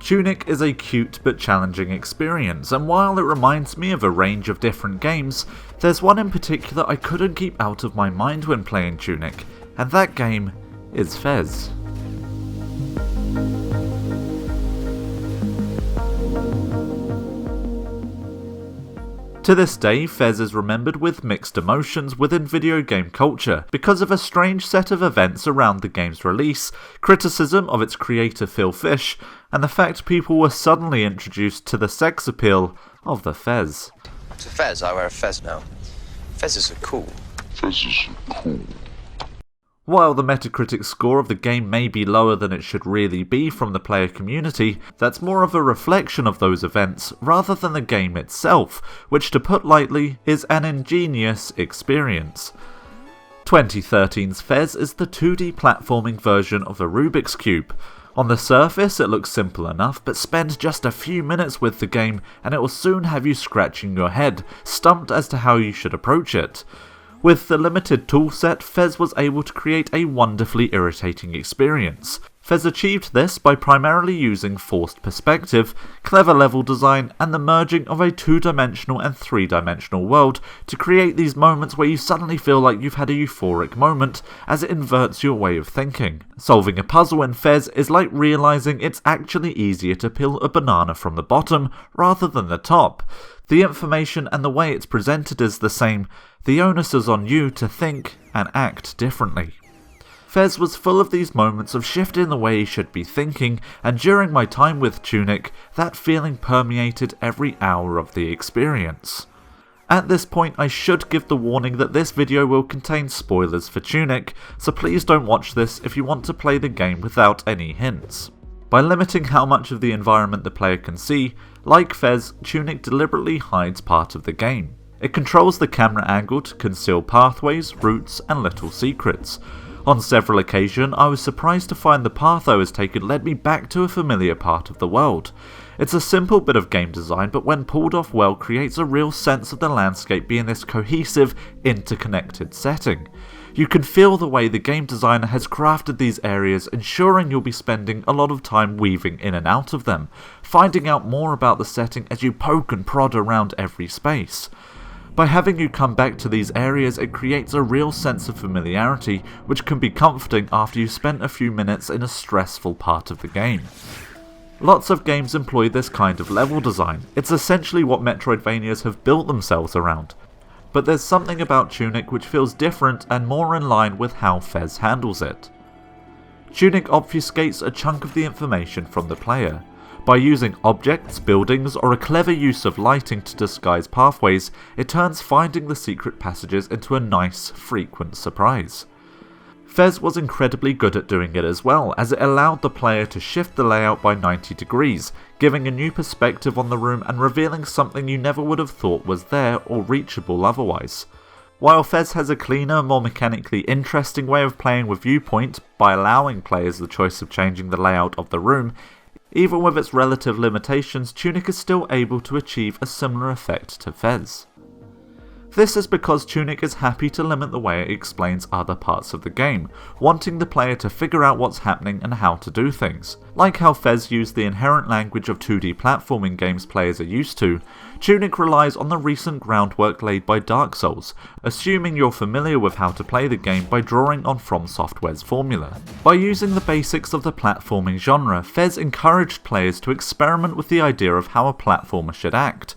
Tunic is a cute but challenging experience, and while it reminds me of a range of different games, there's one in particular I couldn't keep out of my mind when playing Tunic, and that game is Fez. To this day, Fez is remembered with mixed emotions within video game culture because of a strange set of events around the game's release, criticism of its creator Phil Fish, and the fact people were suddenly introduced to the sex appeal of the Fez. To Fez, I wear a Fez now. Fezes are cool. While the Metacritic score of the game may be lower than it should really be from the player community, that's more of a reflection of those events rather than the game itself, which to put lightly is an ingenious experience. 2013's Fez is the 2D platforming version of the Rubik's Cube. On the surface it looks simple enough, but spend just a few minutes with the game and it will soon have you scratching your head, stumped as to how you should approach it. With the limited toolset, Fez was able to create a wonderfully irritating experience. Fez achieved this by primarily using forced perspective, clever level design, and the merging of a 2-dimensional and 3-dimensional world to create these moments where you suddenly feel like you've had a euphoric moment as it inverts your way of thinking. Solving a puzzle in Fez is like realizing it's actually easier to peel a banana from the bottom rather than the top. The information and the way it's presented is the same. The onus is on you to think and act differently. Fez was full of these moments of shifting the way you should be thinking, and during my time with Tunic, that feeling permeated every hour of the experience. At this point I should give the warning that this video will contain spoilers for Tunic, so please don't watch this if you want to play the game without any hints. By limiting how much of the environment the player can see, like Fez, Tunic deliberately hides part of the game. It controls the camera angle to conceal pathways, routes, and little secrets. On several occasions, I was surprised to find the path I was taken led me back to a familiar part of the world. It's a simple bit of game design, but when pulled off well creates a real sense of the landscape being this cohesive, interconnected setting. You can feel the way the game designer has crafted these areas, ensuring you'll be spending a lot of time weaving in and out of them, finding out more about the setting as you poke and prod around every space. By having you come back to these areas, it creates a real sense of familiarity, which can be comforting after you've spent a few minutes in a stressful part of the game. Lots of games employ this kind of level design. It's essentially what Metroidvanias have built themselves around. But there's something about Tunic which feels different and more in line with how Fez handles it. Tunic obfuscates a chunk of the information from the player. By using objects, buildings, or a clever use of lighting to disguise pathways, it turns finding the secret passages into a nice, frequent surprise. Fez was incredibly good at doing it as well, as it allowed the player to shift the layout by 90 degrees, giving a new perspective on the room and revealing something you never would have thought was there or reachable otherwise. While Fez has a cleaner, more mechanically interesting way of playing with viewpoint by allowing players the choice of changing the layout of the room, even with its relative limitations, Tunic is still able to achieve a similar effect to Fez. This is because Tunic is happy to limit the way it explains other parts of the game, wanting the player to figure out what's happening and how to do things. Like how Fez used the inherent language of 2D platforming games players are used to, Tunic relies on the recent groundwork laid by Dark Souls, assuming you're familiar with how to play the game by drawing on From Software's formula. By using the basics of the platforming genre, Fez encouraged players to experiment with the idea of how a platformer should act.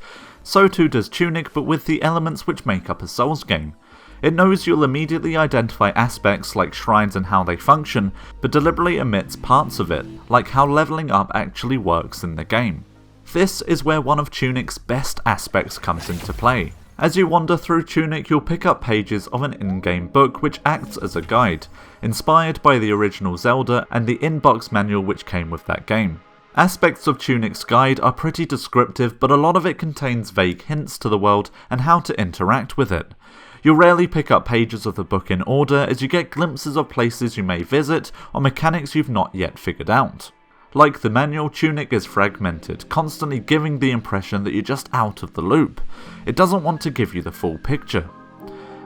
So too does Tunic, but with the elements which make up a Souls game. It knows you'll immediately identify aspects like shrines and how they function, but deliberately omits parts of it, like how leveling up actually works in the game. This is where one of Tunic's best aspects comes into play. As you wander through Tunic, you'll pick up pages of an in-game book which acts as a guide, inspired by the original Zelda and the in-box manual which came with that game. Aspects of Tunic's guide are pretty descriptive, but a lot of it contains vague hints to the world and how to interact with it. You'll rarely pick up pages of the book in order, as you get glimpses of places you may visit or mechanics you've not yet figured out. Like the manual, Tunic is fragmented, constantly giving the impression that you're just out of the loop. It doesn't want to give you the full picture.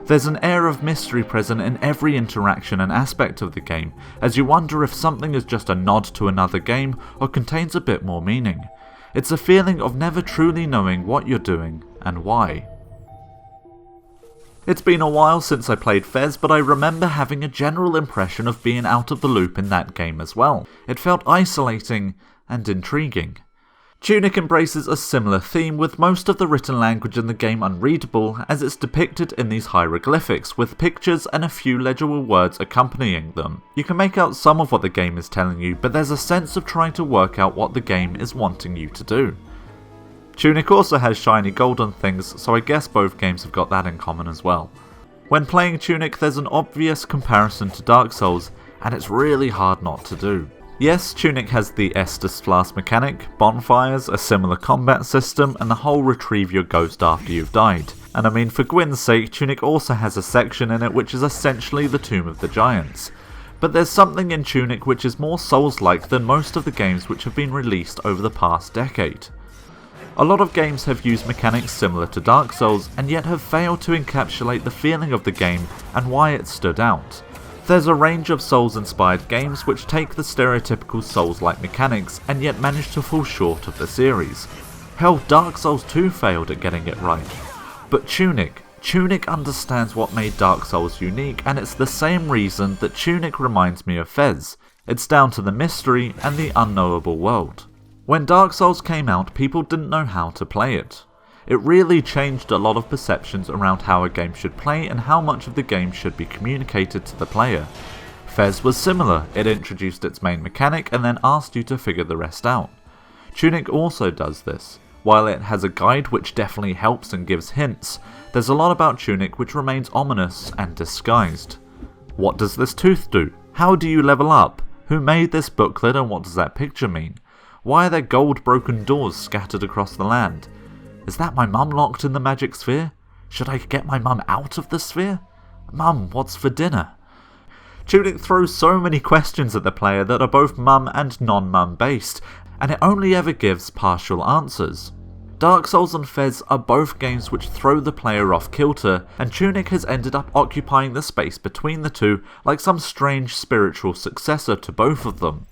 There's an air of mystery present in every interaction and aspect of the game, as you wonder if something is just a nod to another game or contains a bit more meaning. It's a feeling of never truly knowing what you're doing and why. It's been a while since I played Fez, but I remember having a general impression of being out of the loop in that game as well. It felt isolating and intriguing. Tunic embraces a similar theme, with most of the written language in the game unreadable, as it's depicted in these hieroglyphics, with pictures and a few legible words accompanying them. You can make out some of what the game is telling you, but there's a sense of trying to work out what the game is wanting you to do. Tunic also has shiny golden things, so I guess both games have got that in common as well. When playing Tunic, there's an obvious comparison to Dark Souls, and it's really hard not to do. Yes, Tunic has the Estus Flask mechanic, bonfires, a similar combat system, and the whole retrieve your ghost after you've died. And I mean, for Gwyn's sake, Tunic also has a section in it which is essentially the Tomb of the Giants. But there's something in Tunic which is more Souls-like than most of the games which have been released over the past decade. A lot of games have used mechanics similar to Dark Souls, and yet have failed to encapsulate the feeling of the game and why it stood out. There's a range of Souls-inspired games which take the stereotypical Souls-like mechanics and yet manage to fall short of the series. Hell, Dark Souls 2 failed at getting it right. But Tunic understands what made Dark Souls unique, and it's the same reason that Tunic reminds me of Fez. It's down to the mystery and the unknowable world. When Dark Souls came out, people didn't know how to play it. It really changed a lot of perceptions around how a game should play and how much of the game should be communicated to the player. Fez was similar. It introduced its main mechanic and then asked you to figure the rest out. Tunic also does this. While it has a guide which definitely helps and gives hints, there's a lot about Tunic which remains ominous and disguised. What does this tooth do? How do you level up? Who made this booklet and what does that picture mean? Why are there gold broken doors scattered across the land? Is that my mum locked in the magic sphere? Should I get my mum out of the sphere? Mum, what's for dinner? Tunic throws so many questions at the player that are both mum and non-mum based, and it only ever gives partial answers. Dark Souls and Fez are both games which throw the player off kilter, and Tunic has ended up occupying the space between the two like some strange spiritual successor to both of them.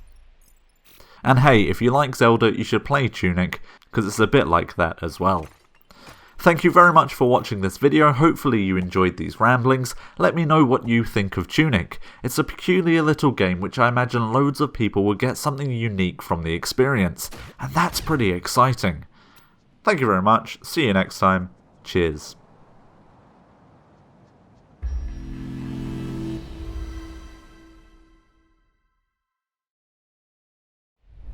And hey, if you like Zelda, you should play Tunic, because it's a bit like that as well. Thank you very much for watching this video. Hopefully you enjoyed these ramblings. Let me know what you think of Tunic. It's a peculiar little game which I imagine loads of people will get something unique from the experience, and that's pretty exciting. Thank you very much. See you next time. Cheers.